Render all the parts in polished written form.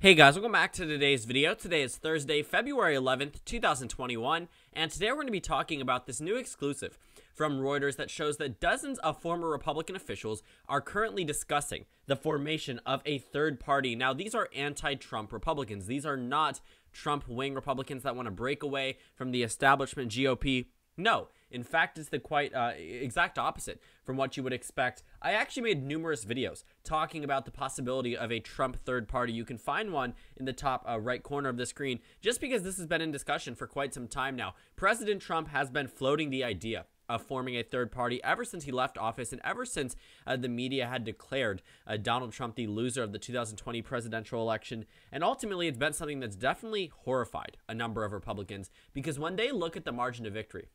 Hey guys, welcome back to today's video. Today is Thursday, February 11th, 2021, and today we're going to be talking about this new exclusive from Reuters that shows that dozens of former Republican officials are currently discussing the formation of a third party. Now, these are anti-Trump Republicans. These are not Trump wing Republicans that want to break away from the establishment GOP. No, in fact, it's the quite exact opposite from what you would expect. I actually made numerous videos talking about the possibility of a Trump third party. You can find one in the top right corner of the screen, just because this has been in discussion for quite some time now. President Trump has been floating the idea of forming a third party ever since he left office and ever since the media had declared Donald Trump the loser of the 2020 presidential election. And ultimately, it's been something that's definitely horrified a number of Republicans, because when they look at the margin of victory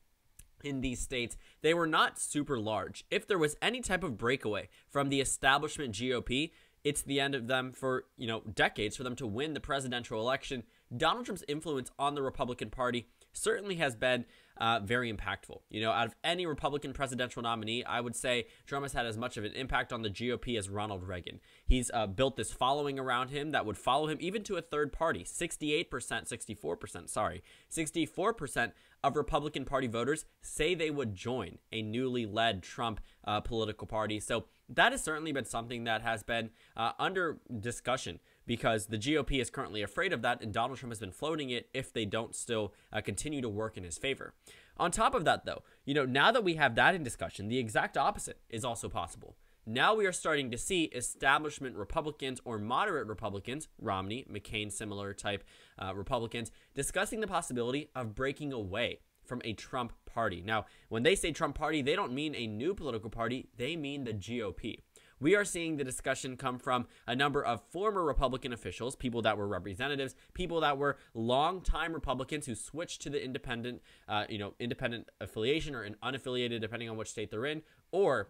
in these states, they were not super large. If there was any type of breakaway from the establishment GOP, it's the end of them for, decades for them to win the presidential election. Donald Trump's influence on the Republican Party certainly has been very impactful. Out of any Republican presidential nominee, I would say Trump has had as much of an impact on the GOP as Ronald Reagan. He's built this following around him that would follow him even to a third party. 64% of Republican Party voters say they would join a newly led Trump political party. So that has certainly been something that has been under discussion, because the GOP is currently afraid of that, and Donald Trump has been floating it if they don't still continue to work in his favor. On top of that, though, now that we have that in discussion, the exact opposite is also possible. Now we are starting to see establishment Republicans or moderate Republicans, Romney, McCain, similar type Republicans, discussing the possibility of breaking away from a Trump party. Now, when they say Trump party, they don't mean a new political party, they mean the GOP. We are seeing the discussion come from a number of former Republican officials, people that were representatives, people that were longtime Republicans who switched to the independent affiliation or an unaffiliated, depending on which state they're in, or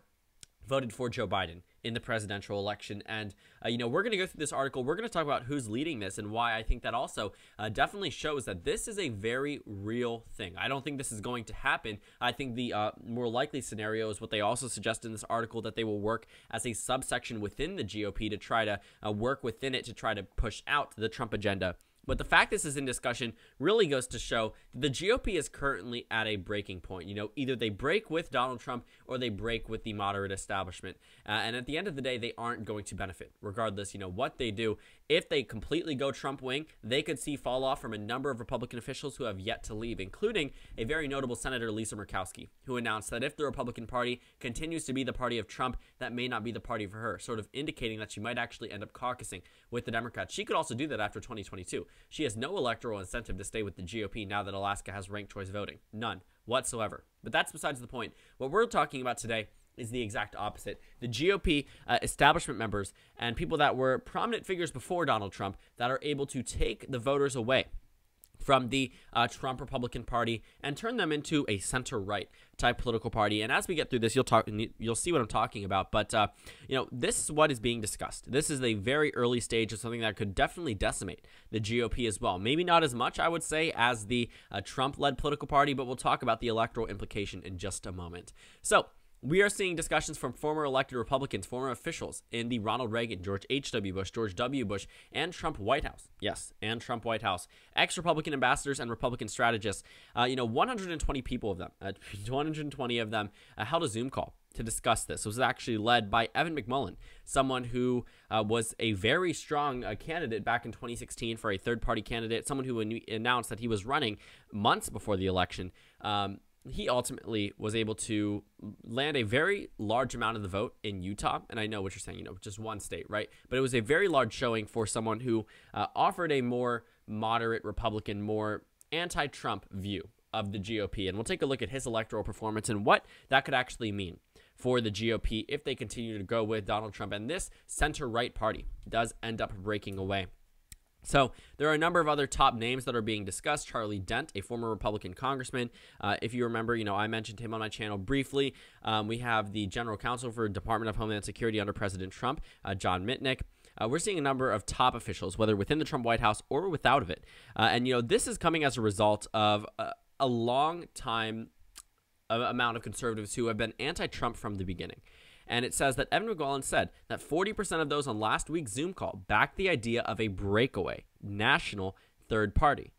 voted for Joe Biden in the presidential election. And, we're going to go through this article. We're going to talk about who's leading this and why I think that also definitely shows that this is a very real thing. I don't think this is going to happen. I think the more likely scenario is what they also suggest in this article, that they will work as a subsection within the GOP to try to work within it to try to push out the Trump agenda. But the fact this is in discussion really goes to show that the GOP is currently at a breaking point. Either they break with Donald Trump or they break with the moderate establishment. And at the end of the day, they aren't going to benefit. Regardless, what they do, if they completely go Trump wing, they could see fall off from a number of Republican officials who have yet to leave, including a very notable Senator Lisa Murkowski, who announced that if the Republican Party continues to be the party of Trump, that may not be the party for her, sort of indicating that she might actually end up caucusing with the Democrats. She could also do that after 2022. She has no electoral incentive to stay with the GOP now that Alaska has ranked choice voting. None whatsoever. But that's besides the point. What we're talking about today is the exact opposite. The GOP establishment members and people that were prominent figures before Donald Trump that are able to take the voters away from the Trump Republican Party and turn them into a center-right type political party. And as we get through this, you'll see what I'm talking about. But this is what is being discussed. This is a very early stage of something that could definitely decimate the GOP as well. Maybe not as much, I would say, as the Trump-led political party, but we'll talk about the electoral implication in just a moment. So we are seeing discussions from former elected Republicans, former officials in the Ronald Reagan, George H.W. Bush, George W. Bush, and Trump White House. Yes, and Trump White House. Ex-Republican ambassadors and Republican strategists. 120 people of them, 220 of them held a Zoom call to discuss this. It was actually led by Evan McMullin, someone who was a very strong candidate back in 2016 for a third-party candidate, someone who announced that he was running months before the election. He ultimately was able to land a very large amount of the vote in Utah. And I know what you're saying, just one state, right? But it was a very large showing for someone who offered a more moderate Republican, more anti-Trump view of the GOP. And we'll take a look at his electoral performance and what that could actually mean for the GOP if they continue to go with Donald Trump and this center-right party does end up breaking away. So there are a number of other top names that are being discussed. Charlie Dent, a former Republican congressman. If you remember, I mentioned him on my channel briefly. We have the general counsel for Department of Homeland Security under President Trump, John Mitnick. We're seeing a number of top officials, whether within the Trump White House or without of it. And this is coming as a result of a long time amount of conservatives who have been anti-Trump from the beginning. And it says that Evan McConnell said that 40% of those on last week's Zoom call backed the idea of a breakaway national third party.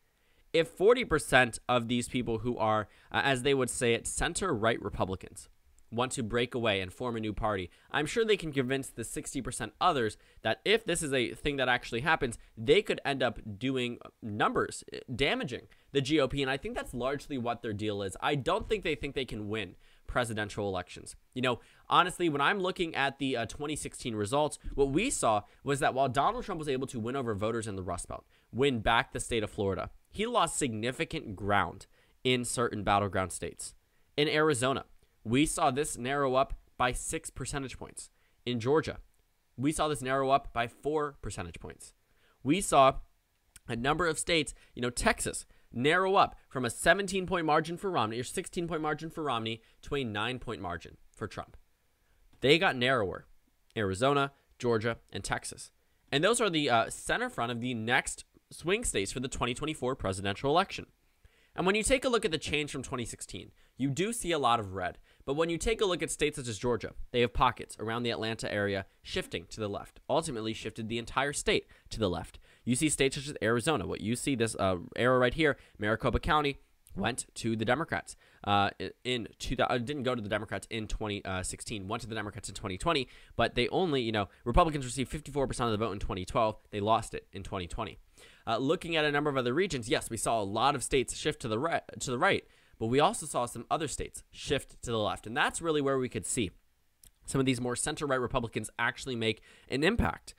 If 40% of these people who are, as they would say it, center-right Republicans want to break away and form a new party, I'm sure they can convince the 60% others that if this is a thing that actually happens, they could end up doing numbers, damaging the GOP. And I think that's largely what their deal is. I don't think they can win presidential elections. You know, honestly, when I'm looking at the 2016 results, what we saw was that while Donald Trump was able to win over voters in the Rust Belt, win back the state of Florida, he lost significant ground in certain battleground states. In Arizona, we saw this narrow up by 6 percentage points. In Georgia, we saw this narrow up by 4 percentage points. We saw a number of states, you know, Texas, narrow up from a 17-point margin for Romney or 16-point margin for Romney to a 9-point margin for Trump. They got narrower. Arizona, Georgia, and Texas. And those are the center front of the next swing states for the 2024 presidential election. And when you take a look at the change from 2016, you do see a lot of red. But when you take a look at states such as Georgia, they have pockets around the Atlanta area shifting to the left, ultimately shifted the entire state to the left. You see states such as Arizona. What you see, this arrow right here, Maricopa County, went to the Democrats. Didn't go to the Democrats in 2016, went to the Democrats in 2020, but they only, you know, Republicans received 54% of the vote in 2012. They lost it in 2020. Looking at a number of other regions, yes, we saw a lot of states shift to the right, but we also saw some other states shift to the left. And that's really where we could see some of these more center-right Republicans actually make an impact.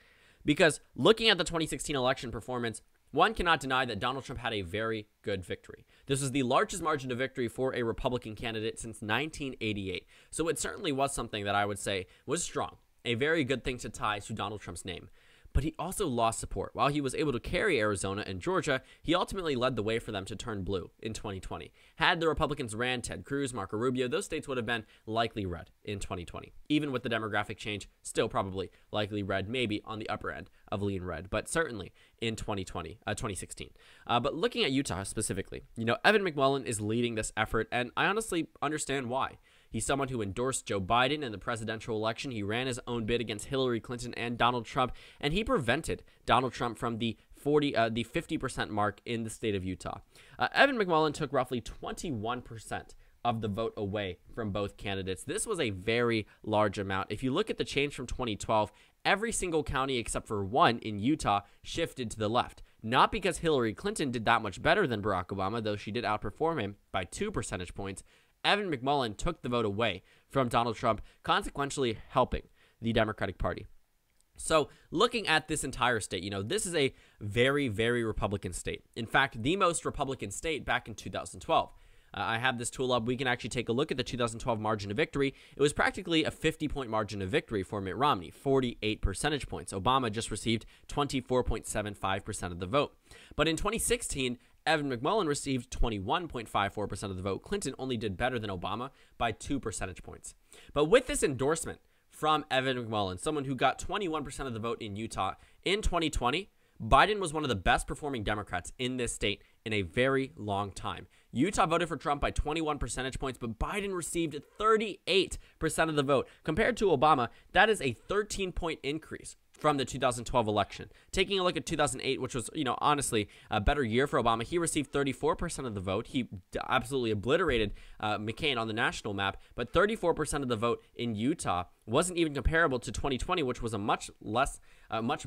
Because looking at the 2016 election performance, one cannot deny that Donald Trump had a very good victory. This was the largest margin of victory for a Republican candidate since 1988. So it certainly was something that I would say was strong, a very good thing to tie to Donald Trump's name. But he also lost support. While he was able to carry Arizona and Georgia, he ultimately led the way for them to turn blue in 2020. Had the Republicans ran Ted Cruz, Marco Rubio, those states would have been likely red in 2020. Even with the demographic change, still probably likely red, maybe on the upper end of lean red, but certainly in 2016. But looking at Utah specifically, you know, Evan McConnell is leading this effort, and I honestly understand why. He's someone who endorsed Joe Biden in the presidential election. He ran his own bid against Hillary Clinton and Donald Trump, and he prevented Donald Trump from the 50% mark in the state of Utah. Evan McConnell took roughly 21% of the vote away from both candidates. This was a very large amount. If you look at the change from 2012, every single county except for one in Utah shifted to the left. Not because Hillary Clinton did that much better than Barack Obama, though she did outperform him by 2 percentage points. Evan McConnell took the vote away from Donald Trump, consequentially helping the Democratic Party. So looking at this entire state, you know, this is a very, very Republican state. In fact, the most Republican state back in 2012. I have this tool up. We can actually take a look at the 2012 margin of victory. It was practically a 50-point margin of victory for Mitt Romney, 48 percentage points. Obama just received 24.75% of the vote. But in 2016, Evan McConnell received 21.54% of the vote. Clinton only did better than Obama by 2 percentage points. But with this endorsement from Evan McConnell, someone who got 21% of the vote in Utah in 2020, Biden was one of the best performing Democrats in this state in a very long time. Utah voted for Trump by 21 percentage points, but Biden received 38% of the vote. Compared to Obama, that is a 13-point increase from the 2012 election. Taking a look at 2008, which was, you know, honestly a better year for Obama, he received 34% of the vote. He absolutely obliterated McCain on the national map, but 34% of the vote in Utah wasn't even comparable to 2020, which was a much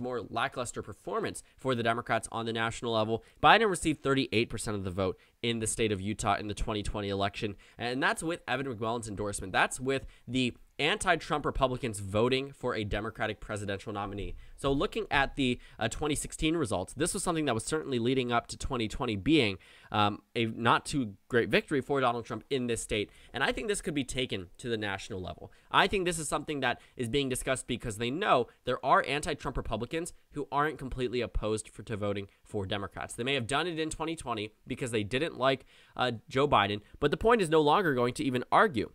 more lackluster performance for the Democrats on the national level. Biden received 38% of the vote in the state of Utah in the 2020 election, and that's with Evan McConnell's endorsement. That's with the anti-Trump Republicans voting for a Democratic presidential nominee. So looking at the 2016 results, this was something that was certainly leading up to 2020 being a not too great victory for Donald Trump in this state. And I think this could be taken to the national level. I think this is something that is being discussed because they know there are anti-Trump Republicans who aren't completely opposed to voting for Democrats. They may have done it in 2020 because they didn't like Joe Biden, but the point is no longer going to even argue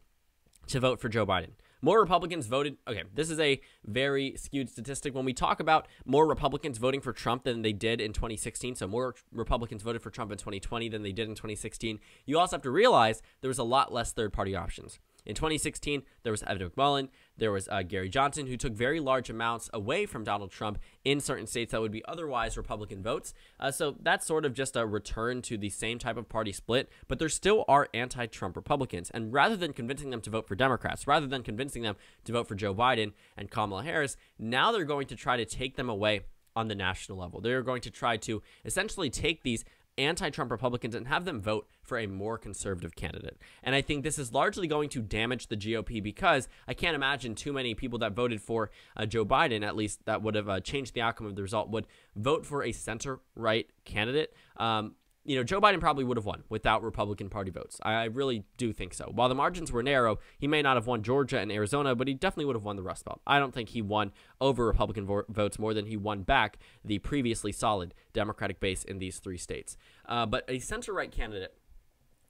to vote for Joe Biden. More Republicans voted. Okay, this is a very skewed statistic. When we talk about more Republicans voting for Trump than they did in 2016, so more Republicans voted for Trump in 2020 than they did in 2016, you also have to realize there was a lot less third-party options. In 2016, there was Evan McClellan, there was Gary Johnson, who took very large amounts away from Donald Trump in certain states that would be otherwise Republican votes. So that's sort of just a return to the same type of party split, but there still are anti-Trump Republicans. And rather than convincing them to vote for Democrats, rather than convincing them to vote for Joe Biden and Kamala Harris, now they're going to try to take them away on the national level. They're going to try to essentially take these anti-Trump Republicans and have them vote for a more conservative candidate. And I think this is largely going to damage the GOP because I can't imagine too many people that voted for Joe Biden, at least that would have changed the outcome of the result, would vote for a center-right candidate. Joe Biden probably would have won without Republican Party votes. I really do think so. While the margins were narrow, he may not have won Georgia and Arizona, but he definitely would have won the Rust Belt. I don't think he won over Republican votes more than he won back the previously solid Democratic base in these 3 states. But a center-right candidate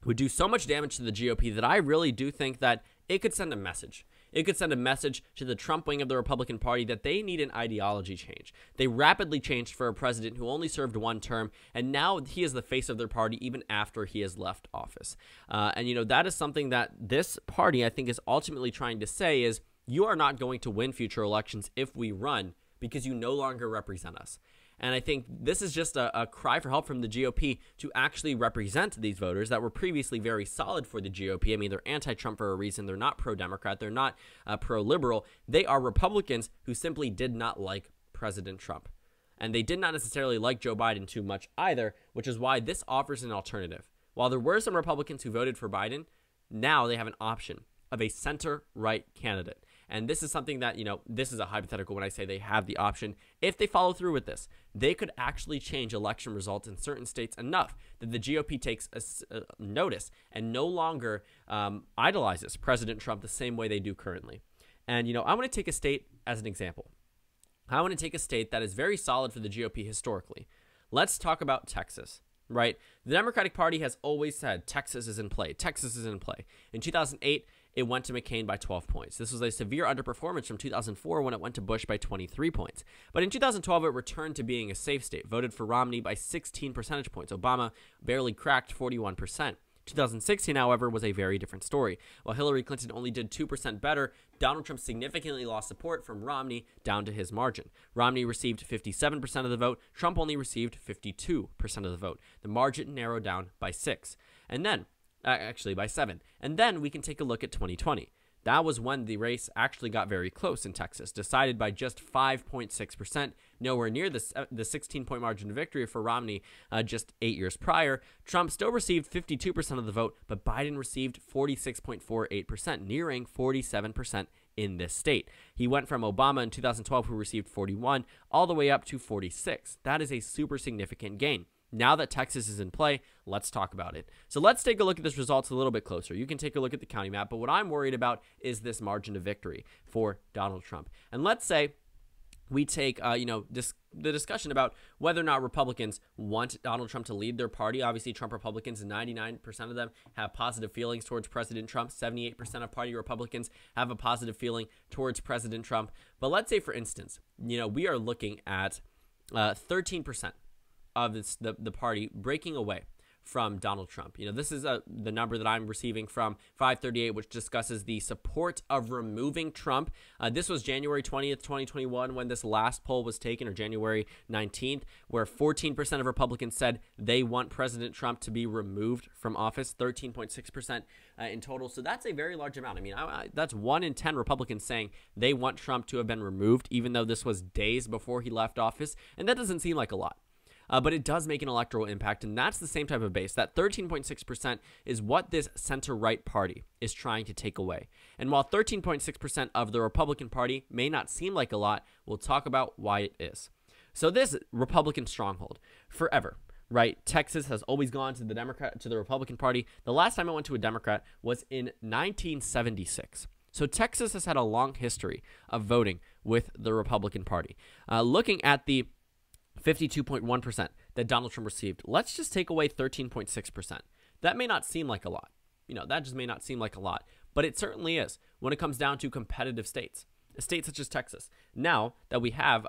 would do so much damage to the GOP that I really do think that it could send a message. It could send a message to the Trump wing of the Republican Party that they need an ideology change. They rapidly changed for a president who only served 1 term, and now he is the face of their party even after he has left office. That is something that this party, I think, is ultimately trying to say is, you are not going to win future elections if we run because you no longer represent us. And I think this is just a cry for help from the GOP to actually represent these voters that were previously very solid for the GOP. I mean, they're anti-Trump for a reason. They're not pro-Democrat. They're not pro-liberal. They are Republicans who simply did not like President Trump. And they did not necessarily like Joe Biden too much either, which is why this offers an alternative. While there were some Republicans who voted for Biden, now they have an option of a center-right candidate. And this is something that, this is a hypothetical when I say they have the option. If they follow through with this, they could actually change election results in certain states enough that the GOP takes a notice and no longer idolizes President Trump the same way they do currently. And, I want to take a state as an example. I want to take a state that is very solid for the GOP historically. Let's talk about Texas. Right? The Democratic Party has always said Texas is in play. Texas is in play. In 2008, it went to McCain by 12 points. This was a severe underperformance from 2004 when it went to Bush by 23 points. But in 2012, it returned to being a safe state, voted for Romney by 16 percentage points. Obama barely cracked 41%. 2016, however, was a very different story. While Hillary Clinton only did 2% better, Donald Trump significantly lost support from Romney down to his margin. Romney received 57% of the vote. Trump only received 52% of the vote. The margin narrowed down by 6. And then, by 7. And then we can take a look at 2020. That was when the race actually got very close in Texas, decided by just 5.6%, nowhere near the 16-point margin of victory for Romney just 8 years prior. Trump still received 52% of the vote, but Biden received 46.48%, nearing 47% in this state. He went from Obama in 2012, who received 41, all the way up to 46. That is a super significant gain. Now that Texas is in play, let's talk about it. So let's take a look at this results a little bit closer. You can take a look at the county map, but what I'm worried about is this margin of victory for Donald Trump. And let's say we take, the discussion about whether or not Republicans want Donald Trump to lead their party. Obviously, Trump Republicans, 99% of them have positive feelings towards President Trump. 78% of party Republicans have a positive feeling towards President Trump. But let's say, for instance, we are looking at 13% of the party breaking away from Donald Trump. This is the number that I'm receiving from 538, which discusses the support of removing Trump. This was January 20th, 2021, when this last poll was taken, or January 19th, where 14% of Republicans said they want President Trump to be removed from office, 13.6% in total. So that's a very large amount. I mean, that's 1 in 10 Republicans saying they want Trump to have been removed, even though this was days before he left office. And that doesn't seem like a lot. But it does make an electoral impact, and that's the same type of base. That 13.6% is what this center-right party is trying to take away. And while 13.6% of the Republican Party may not seem like a lot, we'll talk about why it is. So this Republican stronghold, forever, right? Texas has always gone to the Republican Party. The last time it went to a Democrat was in 1976. So Texas has had a long history of voting with the Republican Party. Looking at the 52.1% that Donald Trump received, let's just take away 13.6%. That may not seem like a lot. That just may not seem like a lot, but it certainly is when it comes down to competitive states, a state such as Texas. Now that we have,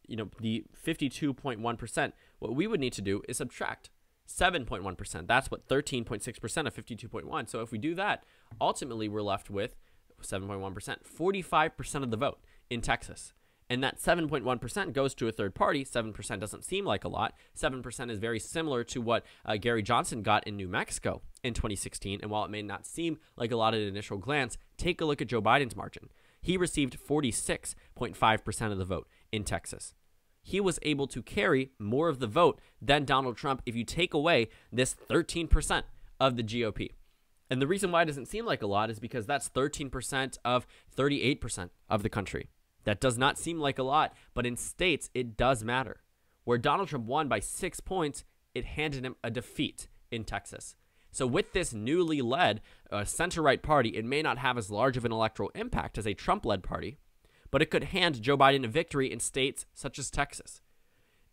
the 52.1%, what we would need to do is subtract 7.1%. That's what 13.6% of 52.1. So if we do that, ultimately we're left with 7.1%, 45% of the vote in Texas. And that 7.1% goes to a third party. 7% doesn't seem like a lot. 7% is very similar to what Gary Johnson got in New Mexico in 2016. And while it may not seem like a lot at initial glance, take a look at Joe Biden's margin. He received 46.5% of the vote in Texas. He was able to carry more of the vote than Donald Trump if you take away this 13% of the GOP. And the reason why it doesn't seem like a lot is because that's 13% of 38% of the country. That does not seem like a lot, but in states, it does matter. Where Donald Trump won by 6 points, it handed him a defeat in Texas. So with this newly led center-right party, it may not have as large of an electoral impact as a Trump-led party, but it could hand Joe Biden a victory in states such as Texas.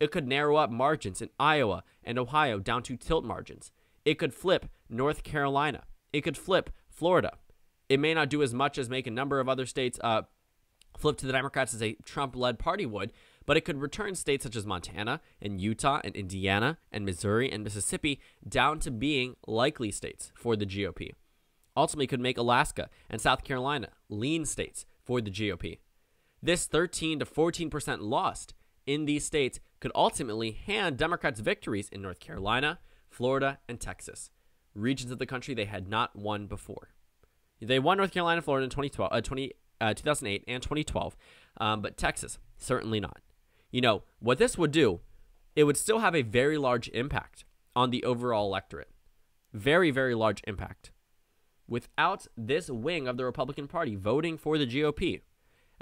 It could narrow up margins in Iowa and Ohio down to tilt margins. It could flip North Carolina. It could flip Florida. It may not do as much as make a number of other states flip to the Democrats as a Trump-led party would, but it could return states such as Montana and Utah and Indiana and Missouri and Mississippi down to being likely states for the GOP. Ultimately, could make Alaska and South Carolina lean states for the GOP. This 13 to 14% lost in these states could ultimately hand Democrats victories in North Carolina, Florida, and Texas, regions of the country they had not won before. They won North Carolina, Florida in 2008 and 2012, but Texas, certainly not. You know, what this would do, it would still have a very large impact on the overall electorate. Very, very large impact. Without this wing of the Republican Party voting for the GOP,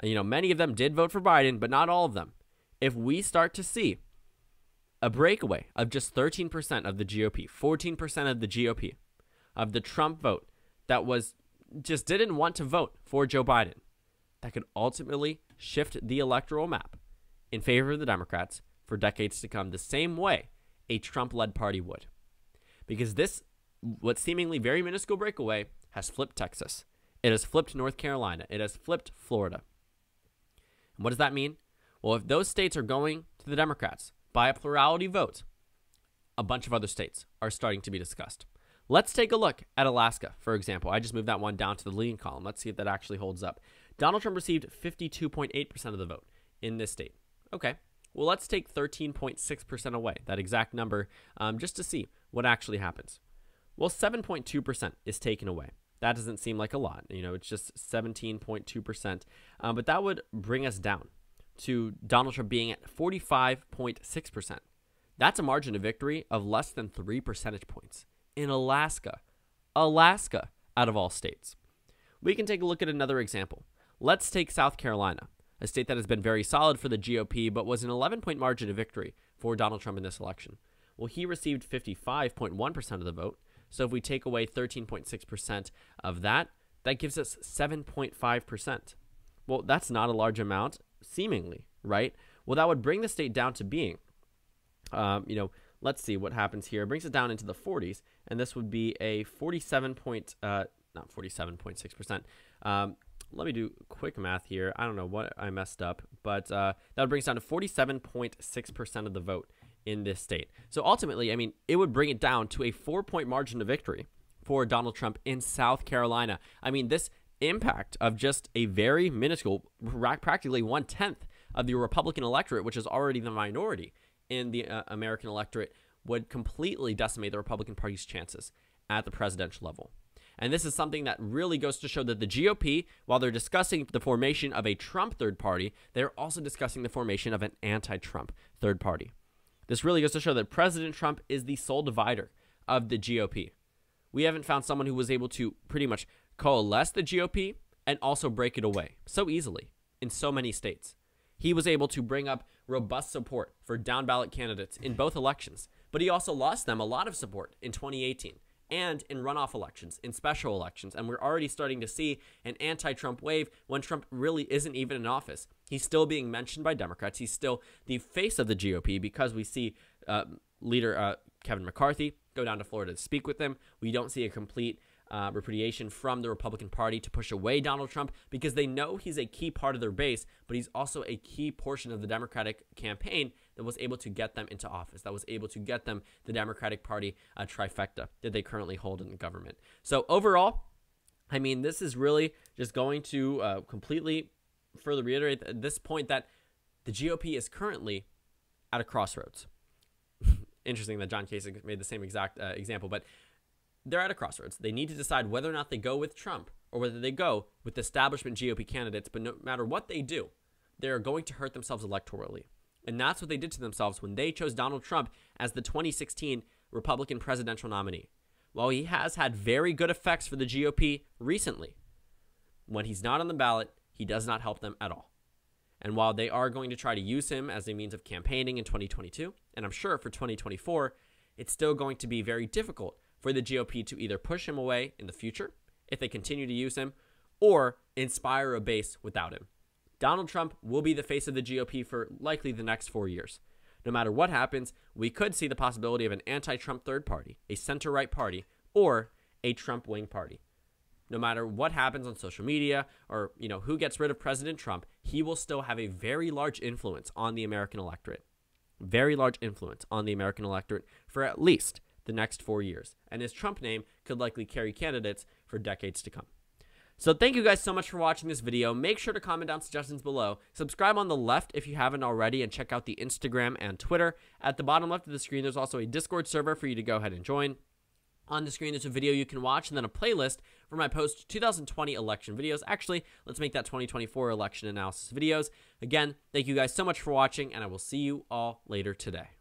you know, many of them did vote for Biden, but not all of them. If we start to see a breakaway of just 13% of the GOP, 14% of the GOP, of the Trump vote that was just didn't want to vote for Joe Biden, that could ultimately shift the electoral map in favor of the Democrats for decades to come, the same way a Trump-led party would. Because this, what seemingly very minuscule breakaway, has flipped Texas. It has flipped North Carolina. It has flipped Florida. And what does that mean? Well, if those states are going to the Democrats by a plurality vote, a bunch of other states are starting to be discussed. Let's take a look at Alaska, for example. I just moved that one down to the lean column. Let's see if that actually holds up. Donald Trump received 52.8% of the vote in this state. Okay, well, let's take 13.6% away, that exact number, just to see what actually happens. Well, 7.2% is taken away. That doesn't seem like a lot. You know, it's just 17.2%. But that would bring us down to Donald Trump being at 45.6%. That's a margin of victory of less than 3 percentage points in Alaska. Alaska, out of all states. We can take a look at another example. Let's take South Carolina, a state that has been very solid for the GOP, but was an 11-point margin of victory for Donald Trump in this election. Well, he received 55.1% of the vote. So if we take away 13.6% of that, that gives us 7.5%. Well, that's not a large amount, seemingly, right? Well, that would bring the state down to being, let's see what happens here. It brings it down into the 40s, and this would be a 47.6%. Let me do quick math here. I don't know what I messed up, but that would bring us down to 47.6% of the vote in this state. So ultimately, I mean, it would bring it down to a 4-point margin of victory for Donald Trump in South Carolina. I mean, this impact of just a very minuscule, practically 1/10 of the Republican electorate, which is already the minority in the American electorate, would completely decimate the Republican Party's chances at the presidential level. And this is something that really goes to show that the GOP, while they're discussing the formation of a Trump third party, they're also discussing the formation of an anti-Trump third party. This really goes to show that President Trump is the sole divider of the GOP. We haven't found someone who was able to pretty much coalesce the GOP and also break it away so easily in so many states. He was able to bring up robust support for down-ballot candidates in both elections, but he also lost them a lot of support in 2018 and in runoff elections, in special elections. And we're already starting to see an anti-Trump wave when Trump really isn't even in office. He's still being mentioned by Democrats. He's still the face of the GOP because we see leader Kevin McCarthy go down to Florida to speak with him. We don't see a complete repudiation from the Republican Party to push away Donald Trump, because they know he's a key part of their base, but he's also a key portion of the Democratic campaign that was able to get them into office, that was able to get them the Democratic Party trifecta that they currently hold in the government. So overall, I mean, this is really just going to completely further reiterate at this point that the GOP is currently at a crossroads. Interesting that John Kasich made the same exact example, but they're at a crossroads. They need to decide whether or not they go with Trump or whether they go with establishment GOP candidates. But no matter what they do, they're going to hurt themselves electorally. And that's what they did to themselves when they chose Donald Trump as the 2016 Republican presidential nominee. While he has had very good effects for the GOP recently, when he's not on the ballot, he does not help them at all. And while they are going to try to use him as a means of campaigning in 2022, and I'm sure for 2024, it's still going to be very difficult for the GOP to either push him away in the future, if they continue to use him, or inspire a base without him. Donald Trump will be the face of the GOP for likely the next 4 years. No matter what happens, we could see the possibility of an anti-Trump third party, a center-right party, or a Trump wing party. No matter what happens on social media or, who gets rid of President Trump, he will still have a very large influence on the American electorate. Very large influence on the American electorate for at least the next 4 years. And his Trump name could likely carry candidates for decades to come. So thank you guys so much for watching this video. Make sure to comment down suggestions below. Subscribe on the left if you haven't already, and check out the Instagram and Twitter. At the bottom left of the screen, there's also a Discord server for you to go ahead and join. On the screen, there's a video you can watch, and then a playlist for my post-2020 election videos. Actually, let's make that 2024 election analysis videos. Again, thank you guys so much for watching, and I will see you all later today.